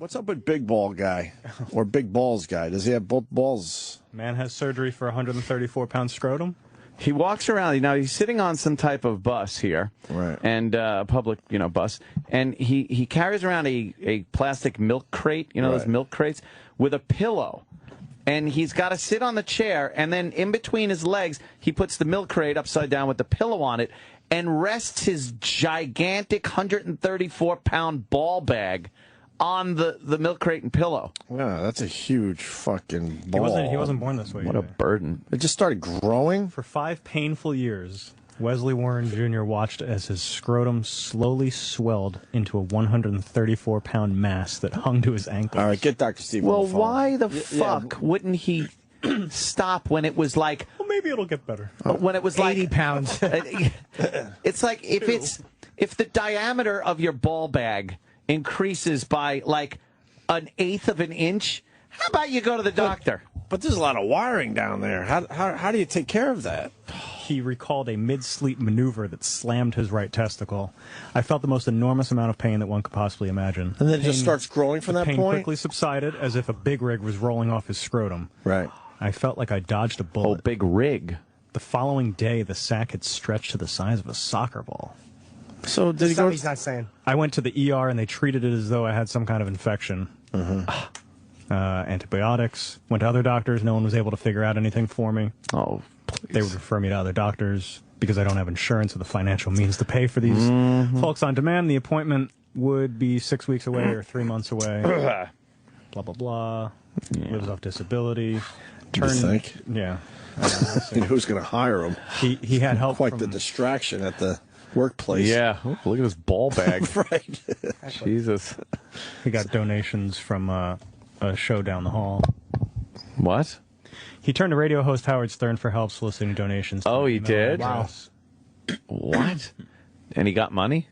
What's up with Big Ball Guy or Big Balls Guy? Does he have both balls? Man has surgery for 134-pound scrotum. He walks around. Now he's sitting on some type of bus here, right? And a public, bus. And he carries around a plastic milk crate, those milk crates, with a pillow. And he's got to sit on the chair, and then in between his legs, he puts the milk crate upside down with the pillow on it, and rests his gigantic 134-pound ball bag on the milk crate and pillow. Yeah, that's a huge fucking ball. He wasn't born this way. What a burden. It just started growing? For 5 painful years, Wesley Warren Jr. watched as his scrotum slowly swelled into a 134-pound mass that hung to his ankles. All right, get Dr. Steve on Well, the phone. why the fuck wouldn't he stop when it was like... Well, maybe it'll get better. When it was 80 pounds. It's like if the diameter of your ball bag increases by like 1/8 of an inch, how about you go to the doctor? But there's a lot of wiring down there. How do you take care of that? He recalled a mid-sleep maneuver that slammed his right testicle. I felt the most enormous amount of pain that one could possibly imagine. And then it just starts growing from that pain point? quickly subsided as if a big rig was rolling off his scrotum. Right. I felt like I dodged a bullet. Oh, big rig. The following day, the sac had stretched to the size of a soccer ball. So did he go? He's not saying. I went to the ER and they treated it as though I had some kind of infection. Antibiotics. Went to other doctors. No one was able to figure out anything for me. Oh, please. They would refer me to other doctors because I don't have insurance or the financial means to pay for these folks on demand. The appointment would be 6 weeks away or 3 months away. Blah, blah, blah. Yeah. Lives off disability. You think? Yeah. Who's going to hire him? He had help Quite from, the distraction at the workplace. Yeah. Oh, look at this ball bag. Right. Jesus. He got donations from a show down the hall. What? He turned to radio host Howard Stern for help soliciting donations. Oh, he did? Wow. What? And he got money?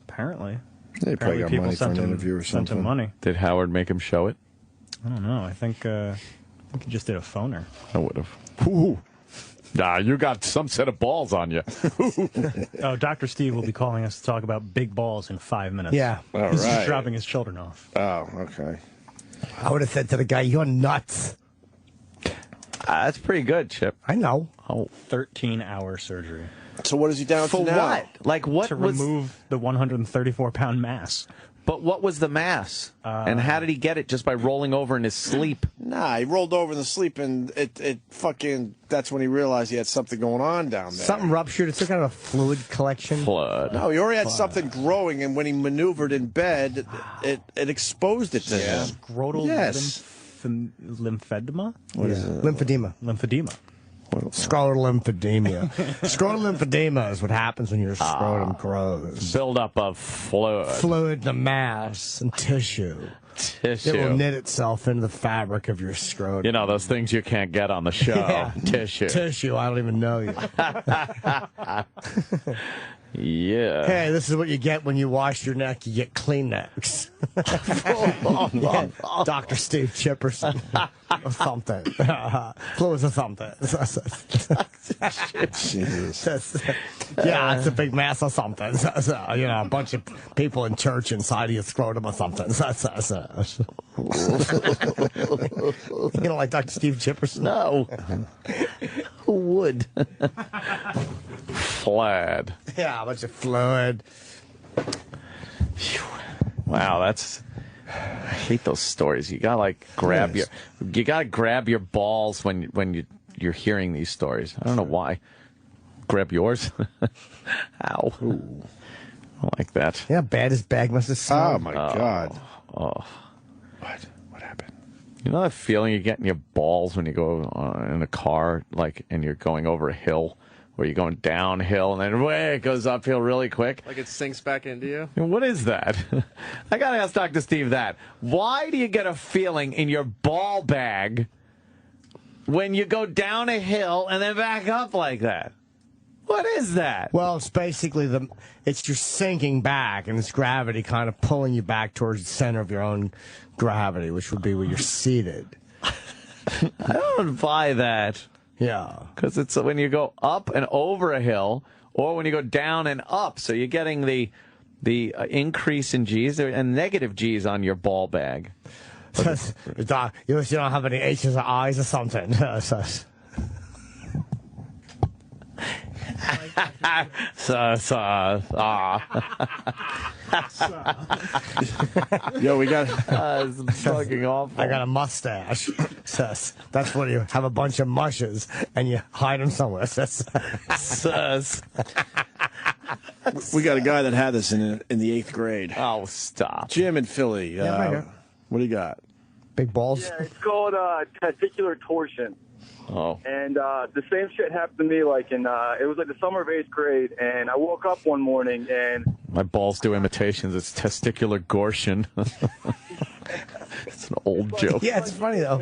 Apparently. They probably got people money for an sent him, interview or sent him something. money. Did Howard make him show it? I don't know. I think he just did a phoner. I would have. Ooh. Nah, you got some set of balls on you. Oh, Dr. Steve will be calling us to talk about big balls in 5 minutes. Yeah. All He's just right. dropping his children off. Oh, okay. I would have said to the guy, "You're nuts." That's pretty good, Chip. I know. Oh, 13-hour surgery. So what is he down for to now? what? Like what To was? remove the 134-pound mass. But what was the mass? And how did he get it? Just by rolling over in his sleep? Nah, he rolled over in the sleep, and it fucking. That's when he realized he had something going on down there. Something ruptured. It's some kind of a fluid collection. Blood. No, he already had something growing, and when he maneuvered in bed, it exposed it to him. Scrotal Yes. lymphedema? What is it? Lymphedema. Lymphedema. Scrotal lymphedema. Scrotal lymphedema is what happens when your scrotum grows. Buildup of fluid. Fluid, the mass, and tissue. It will Tissue. knit itself into the fabric of your scrotum. You know, those things you can't get on the show. Yeah. Tissue. Tissue, I don't even know you. Yeah. Hey, this is what you get when you wash your neck. You get Kleenex. Dr. Steve Chipperson. Or something. Fluids or something. Jesus. Yeah, it's a big mass or something. You know, a bunch of people in church inside of your scrotum or something. You know, like Dr. Steve Chipperson? No. Who would? Flad. Yeah, a bunch of fluid. Wow, that's. I hate those stories. You gotta like grab Yes. you gotta grab your balls when you're hearing these stories. I don't know why. Grab yours. Ow. I don't like that. Yeah, bad his bag must have Oh smelled. my God. Oh. What happened? You know that feeling you get in your balls when you go in a car, like, and you're going over a hill, where you're going downhill and then way it goes uphill really quick? Like it sinks back into you? What is that? I gotta ask Dr. Steve that. Why do you get a feeling in your ball bag when you go down a hill and then back up like that? What is that? Well, it's basically it's your sinking back, and it's gravity kind of pulling you back towards the center of your own gravity, which would be where you're seated. I don't buy that. Yeah. Because it's when you go up and over a hill, or when you go down and up. So you're getting the the increase in G's and negative G's on your ball bag. You don't have any H's or I's or something. Yo, we got. It's fucking awful. I got a mustache. That's when you have a bunch of mushes and you hide them somewhere. We got a guy that had this in the 8th grade. Oh, stop. Jim in Philly. right here. What do you got? Big balls. Yeah, it's called testicular torsion. Oh. And the same shit happened to me like in it was like the summer of 8th grade, and I woke up one morning and My balls do imitations. It's testicular gortion. It's an old joke. Yeah, it's funny though.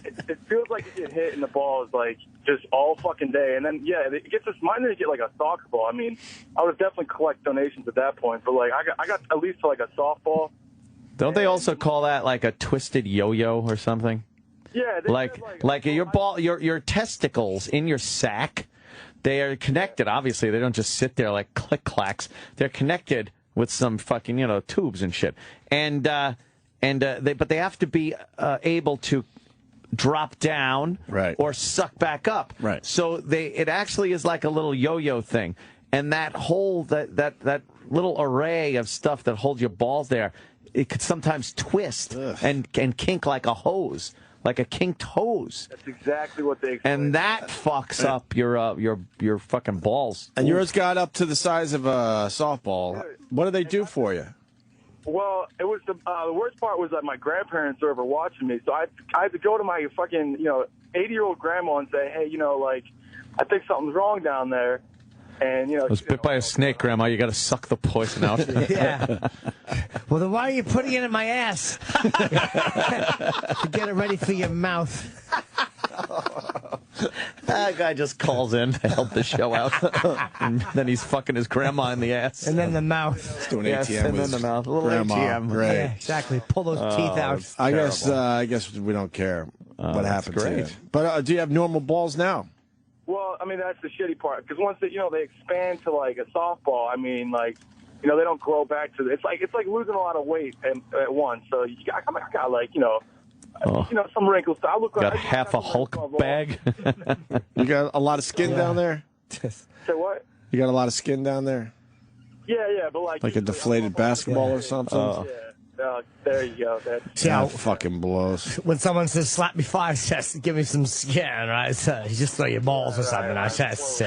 It feels like you get hit in the balls like just all fucking day, and then it gets this. Mine didn't get like a soccer ball. I mean, I would definitely collect donations at that point, but like I got at least to like a softball. Don't they also call that like a twisted yo-yo or something? Yeah, they Like your ball, your testicles in your sack, they are connected. Obviously, they don't just sit there like click clacks. They're connected with some fucking tubes and shit. And they have to be able to drop down or suck back up. Right. So it actually is like a little yo-yo thing. And that whole that little array of stuff that holds your balls there, it could sometimes twist and kink like a hose. Like a kinked hose. That's exactly what they explained. And that fucks up your fucking balls. And yours got up to the size of a softball. What do they do for you? Well, it was the worst part was that my grandparents were over watching me, so I had to go to my fucking 80-year-old grandma and say, hey, like I think something's wrong down there. And I was bit by a snake, Grandma. You got to suck the poison out. Yeah. Well, then why are you putting it in my ass? To get it ready for your mouth. That guy just calls in to help the show out. And then he's fucking his grandma in the ass. And then the mouth. He's doing Yes, ATM and with then the mouth. A little grandma. ATM. Great. Yeah, exactly. Pull those teeth out. I guess we don't care what happened to you. great. But do you have normal balls now? Well, I mean, that's the shitty part, because once they expand to like a softball, I mean, like, they don't grow back to it's like losing a lot of weight at once. So I got like some wrinkles. So I look Got like half a Hulk bag. You got a lot of skin down there? Say what? You got a lot of skin down there? Yeah, but like Like a deflated basketball or something? There you go. That fucking blows. When someone says, slap me 5 cents, give me some skin, right? So you just throw your balls or something. I says,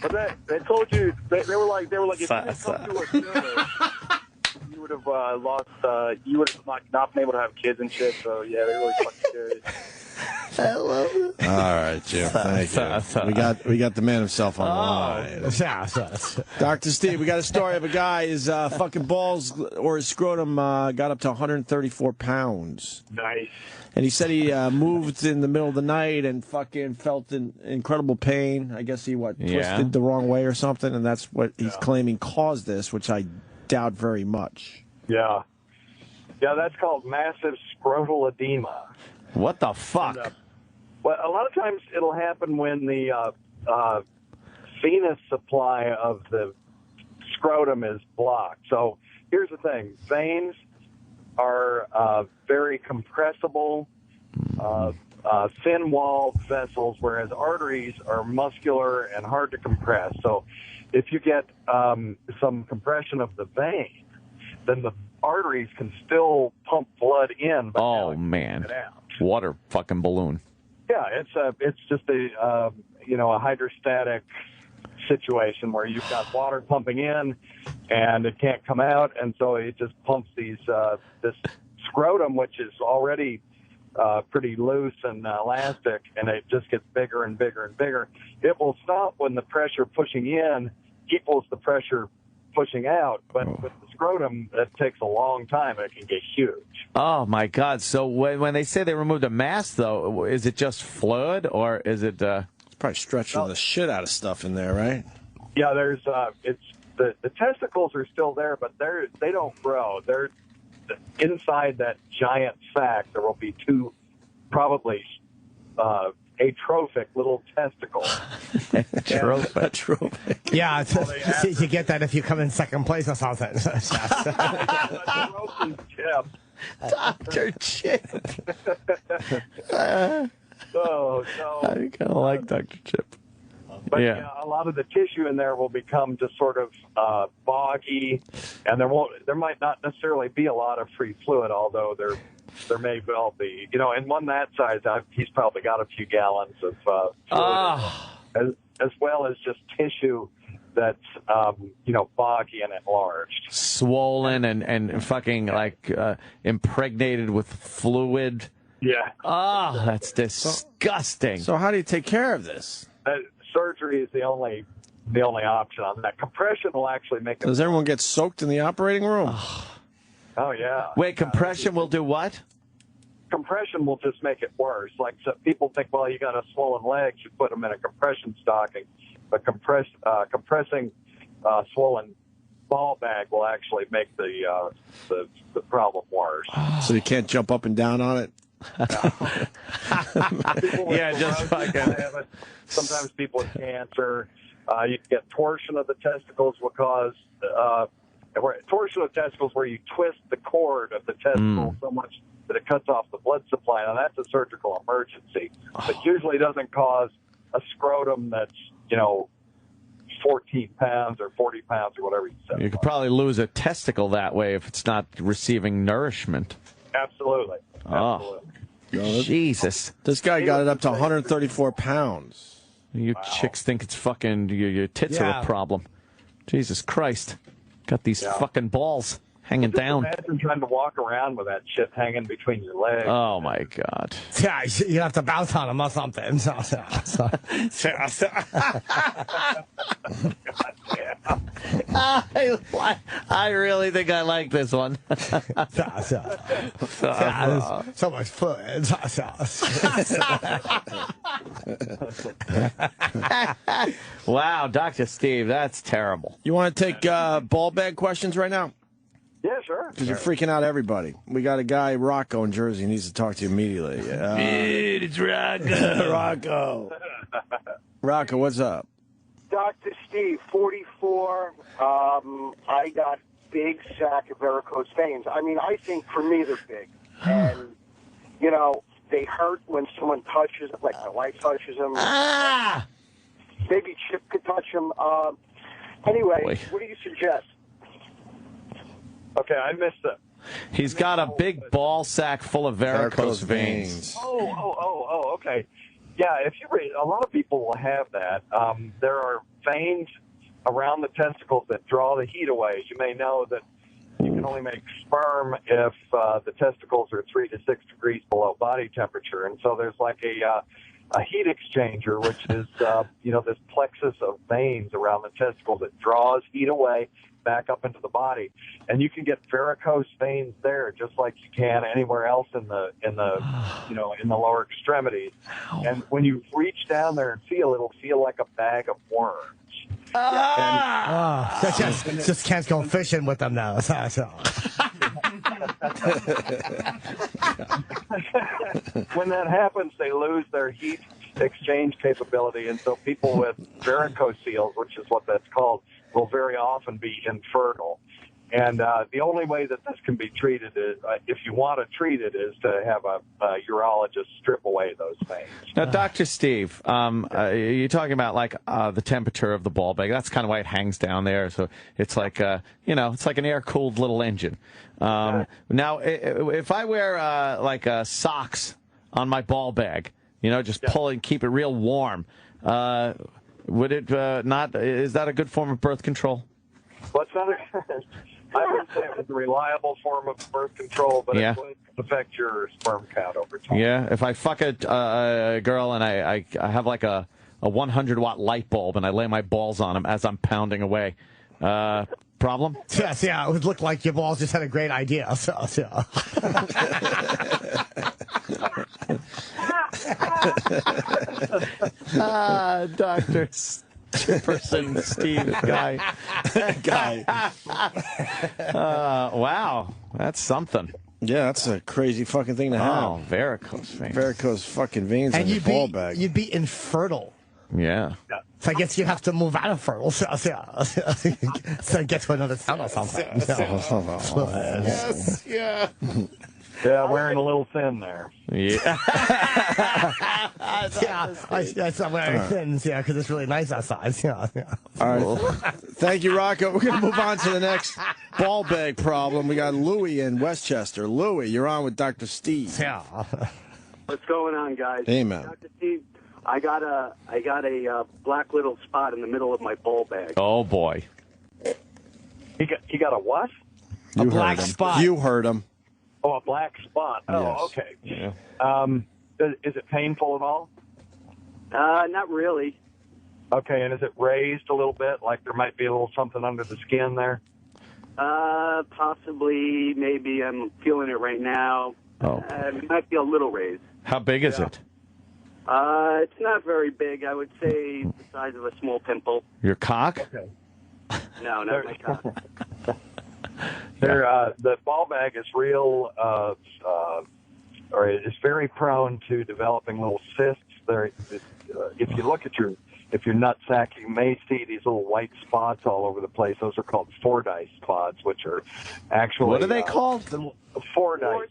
But they told you, they were like, if you didn't come to us sooner, you would have lost, you would have not been able to have kids and shit. So yeah, they're really fucking serious. I love it. All right, Jim. Thank you. We got the man himself on the line. Dr. Steve, we got a story of a guy, his fucking balls or his scrotum got up to 134 pounds. Nice. And he said he moved in the middle of the night and fucking felt incredible pain. I guess he, twisted the wrong way or something, and that's what he's claiming caused this, which I doubt very much. Yeah. Yeah, that's called massive scrotal edema. What the fuck? And, well, a lot of times it'll happen when the venous supply of the scrotum is blocked. So here's the thing. Veins are very compressible, thin-walled vessels, whereas arteries are muscular and hard to compress. So if you get some compression of the vein, then the arteries can still pump blood in. But oh, man. Water fucking balloon. Yeah, it's just a hydrostatic situation where you've got water pumping in and it can't come out, and so it just pumps this scrotum, which is already pretty loose and elastic, and it just gets bigger and bigger and bigger. It will stop when the pressure pushing in equals the pressure pushing out, but with the scrotum, it takes a long time. It can get huge. Oh, my God. So when they say they removed a mass, though, is it just fluid, or is it... It's probably stretching the shit out of stuff in there, right? Yeah, there's... it's the testicles are still there, but they don't grow. They're inside that giant sac. There will be two, probably atrophic little testicle. Atrophic. Yeah, you get that if you come in second place or something. Dr. Chip. I kind of like Dr. Chip. But yeah, a lot of the tissue in there will become just sort of boggy, and there might not necessarily be a lot of free fluid, although there may well be. And one that size, he's probably got a few gallons of fluid, as well as just tissue that's boggy and enlarged, swollen and fucking impregnated with fluid. Yeah. Oh, that's disgusting. So how do you take care of this? Surgery is the only option on that. Compression will actually make it. Does everyone get soaked in the operating room? Oh yeah. Wait, compression will do what? Compression will just make it worse. Like, so people think, well, you got a swollen leg, you put them in a compression stocking, but compressing swollen ball bag will actually make the problem worse. So you can't jump up and down on it? Yeah, just fucking. Sometimes people with cancer, you get torsion of the testicles will cause torsion of testicles where you twist the cord of the testicle so much that it cuts off the blood supply. Now that's a surgical emergency, but usually doesn't cause a scrotum that's 14 pounds or 40 pounds or whatever you said. You could probably lose a testicle that way if it's not receiving nourishment. Absolutely. Oh, Jesus! This guy got it up to 134 pounds. You chicks think it's fucking your tits are a problem. Jesus Christ! Got these fucking balls hanging down. Imagine trying to walk around with that shit hanging between your legs. Oh my God! Yeah, you have to bounce on them or something. I really think I like this one. So much fluid. Wow, Dr. Steve, that's terrible. You want to take ball bag questions right now? Yeah, sure. Because you're freaking out everybody. We got a guy, Rocco, in Jersey, needs to talk to you immediately. Dude, it's Rocco. Rocco, what's up? Dr. Steve, 44. I got big sack of varicose veins. I mean, I think for me they're big. And, they hurt when someone touches them, like my wife touches them. Maybe Chip could touch them. Anyway, what do you suggest? Okay, I missed it. He's got a big ball sack full of varicose veins. Oh, okay. Yeah, if you read, a lot of people will have that. There are veins around the testicles that draw the heat away. You may know that you can only make sperm if the testicles are 3 to 6 degrees below body temperature, and so there's like a heat exchanger, which is this plexus of veins around the testicle that draws heat away back up into the body, and you can get varicose veins there just like you can anywhere else in the lower extremities. And when you reach down there and it'll feel like a bag of worms. Just can't go fishing with them now. When that happens, they lose their heat exchange capability, and so people with varicocele, which is what that's called, will very often be infertile. And the only way that this can be treated is, if you want to treat it, is to have a urologist strip away those veins. Now, Dr. Steve, you're talking about the temperature of the ball bag. That's kind of why it hangs down there. So it's like it's like an air-cooled little engine. Now, if I wear socks on my ball bag, just pull and keep it real warm, would it not? Is that a good form of birth control? Well, it's not I would say it was a reliable form of birth control, but it would affect your sperm count over time. Yeah, if I fuck a girl and I have like a 100-watt light bulb and I lay my balls on them as I'm pounding away, problem? Yes, yeah, it would look like your balls just had a great idea. Dr. Chipperson, Steve, guy. Wow, that's something. Yeah, that's a crazy fucking thing to have. Oh, varicose veins. Varicose fucking veins And in your ball bag. you'd be infertile. Yeah. So I guess you have to move out of fertile so get to another town or something. Yes, yeah. Yeah, wearing a little thin there. Yeah. I'm wearing thins, because it's really nice outside. Yeah. All right. Thank you, Rocco. We're going to move on to the next ball bag problem. We got Louie in Westchester. Louie, you're on with Dr. Steve. Yeah. What's going on, guys? Hey, man. Dr. Steve, I got a black little spot in the middle of my ball bag. Oh, boy. He got a what? You black heard him. spot. You heard him. Oh, a black spot. Oh, Yes. okay. Yeah. Is it painful at all? Not really. Okay, and is it raised a little bit? Like there might be a little something under the skin there? Possibly, maybe I'm feeling it right now. Oh. It might be a little raised. How big is it? It's not very big. I would say the size of a small pimple. Your cock? Okay. No, not my cock. The ball bag is real, or is very prone to developing little cysts. If you look at your nutsack, you may see these little white spots all over the place. Those are called Fordyce spots, which are actually What are they called? Fordyce.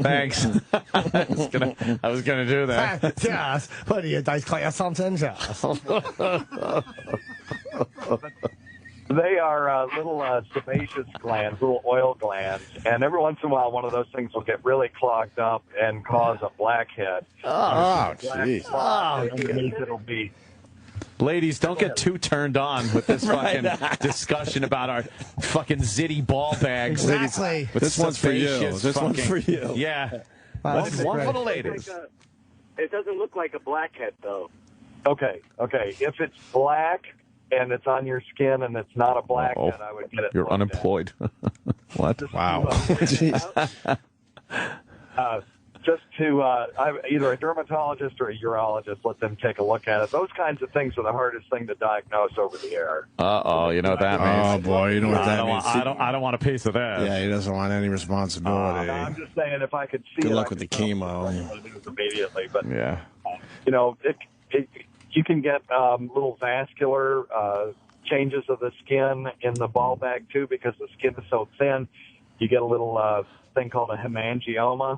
Thanks. I was gonna do that. Yes. What do you guys call you something? They are little sebaceous glands, little oil glands, and every once in a while one of those things will get really clogged up and cause a blackhead. Oh, jeez. It'll be. Ladies, don't get too turned on with this fucking discussion about our fucking zitty ball bags. Exactly. With This one's for you. sebaceous This one's for you. Yeah. This is One great. for the ladies. It doesn't look like a blackhead, though. Okay. If it's black and it's on your skin and it's not a blackhead, I would get it. You're looked unemployed. What? Wow. Jeez. Just to either a dermatologist or a urologist, let them take a look at it. Those kinds of things are the hardest thing to diagnose over the air. Uh-oh, you know what that means. Oh, boy, you know what that means. I don't want a piece of that. Yeah, he doesn't want any responsibility. I'm just saying, if I could see Good it, luck I with the could tell chemo. what it is immediately. But Yeah. you know, you can get little vascular changes of the skin in the ball bag too, because the skin is so thin. You get a little thing called a hemangioma.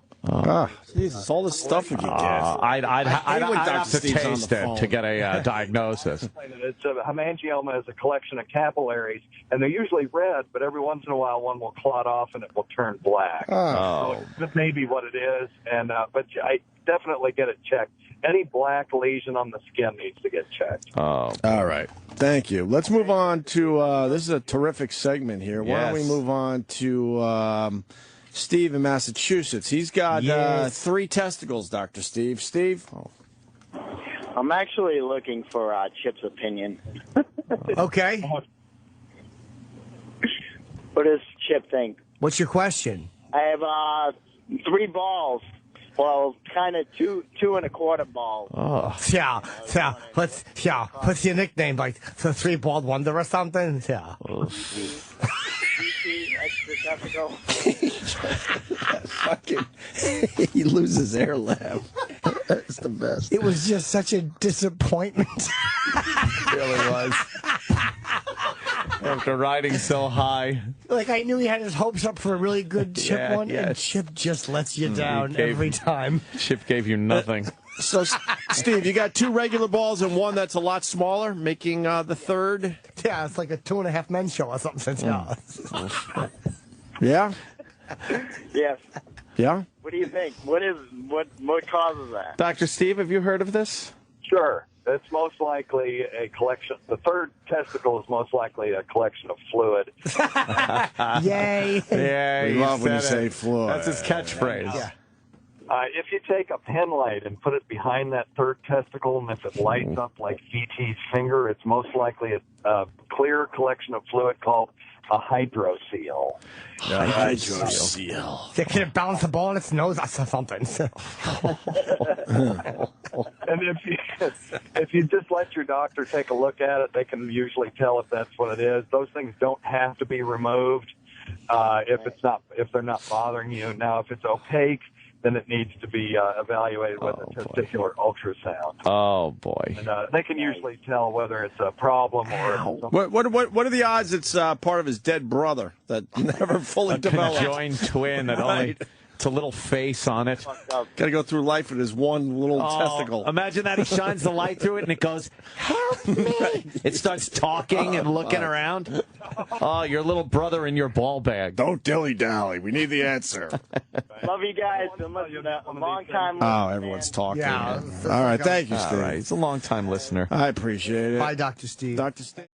Jesus, all this stuff we could get. I'd when have Dr. to Steve's on taste the it phone. to get a diagnosis. It's a hemangioma is a collection of capillaries, and they're usually red, but every once in a while one will clot off and it will turn black. Oh. So that may be what it is, and but I definitely get it checked. Any black lesion on the skin needs to get checked. Oh. All right. Thank you. Let's move on to this is a terrific segment here. Why don't we Yes. move on to Steve in Massachusetts? He's got 3 testicles, Dr. Steve. Steve? I'm actually looking for Chip's opinion. Okay. What does Chip think? What's your question? I have 3 balls. Well, kind of two and a quarter balls. Oh. Yeah. What's your nickname? Like the 3 bald wonder or something? Yeah. Extra testicle. Fucking, he loses air lab. That's the best. It was just such a disappointment. It really was. After riding so high. Like, I knew he had his hopes up for a really good Chip one, and yes. Chip just lets you down every time. Chip gave you nothing. So, Steve, you got 2 regular balls and 1 that's a lot smaller, making the third. Yeah, it's like a 2.5 Men show or something. Yeah? Yes. Yeah? What do you think? What causes that? Dr. Steve, have you heard of this? Sure. It's most likely a collection. The third testicle is most likely a collection of fluid. Yay. Yeah, We he love when you said say it. fluid. That's his catchphrase. Yeah. If you take a pen light and put it behind that third testicle, and if it lights up like VT's finger, it's most likely a clear collection of fluid called a hydrocele. Hydrocele. They can balance the ball in its nose or something. And if you just let your doctor take a look at it, they can usually tell if that's what it is. Those things don't have to be removed. if they're not bothering you. Now, if it's opaque, then it needs to be evaluated with a testicular ultrasound. Oh boy! And they can usually tell whether it's a problem or. What are the odds it's part of his dead brother that never fully developed? A conjoined twin that only. It's a little face on it. Got to go through life with his one little testicle. Imagine that he shines the light through it and it goes, "Help me!" It starts talking and looking around. Oh, your little brother in your ball bag. Don't dilly-dally. We need the answer. Love you guys so much. A long time. Oh, everyone's talking. Yeah. All right, thank you, Steve. All right, he's a long time listener. I appreciate it. Bye, Dr. Steve. Dr. Steve.